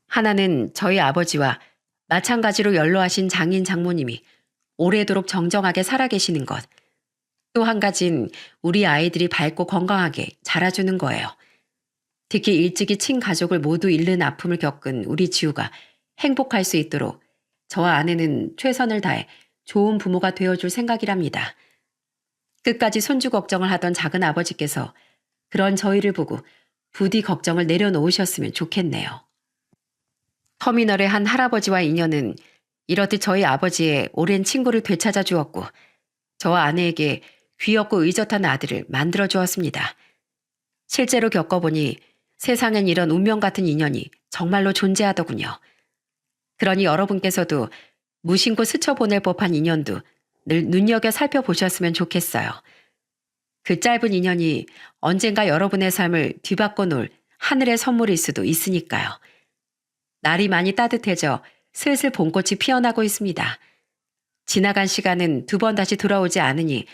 하나는 저희 아버지와 마찬가지로 연로하신 장인 장모님이 오래도록 정정하게 살아계시는 것. 또 한 가지는 우리 아이들이 밝고 건강하게 자라주는 거예요. 특히 일찍이 친가족을 모두 잃는 아픔을 겪은 우리 지우가 행복할 수 있도록 저와 아내는 최선을 다해 좋은 부모가 되어줄 생각이랍니다. 끝까지 손주 걱정을 하던 작은 아버지께서 그런 저희를 보고 부디 걱정을 내려놓으셨으면 좋겠네요. 터미널의 한 할아버지와 인연은 이렇듯 저희 아버지의 오랜 친구를 되찾아 주었고 저와 아내에게 귀엽고 의젓한 아들을 만들어 주었습니다. 실제로 겪어보니 세상엔 이런 운명 같은 인연이 정말로 존재하더군요. 그러니 여러분께서도 무심코 스쳐보낼 법한 인연도 늘 눈여겨 살펴보셨으면 좋겠어요. 그 짧은 인연이 언젠가 여러분의 삶을 뒤바꿔 놓을 하늘의 선물일 수도 있으니까요. 날이 많이 따뜻해져 슬슬 봄꽃이 피어나고 있습니다. 지나간 시간은 2번 다시 돌아오지 않으니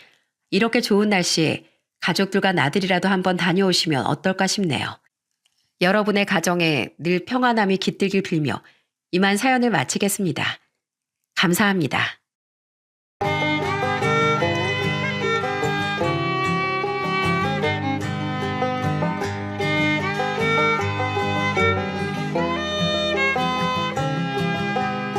이렇게 좋은 날씨에 가족들과 나들이라도 한번 다녀오시면 어떨까 싶네요. 여러분의 가정에 늘 평안함이 깃들길 빌며 이만 사연을 마치겠습니다. 감사합니다.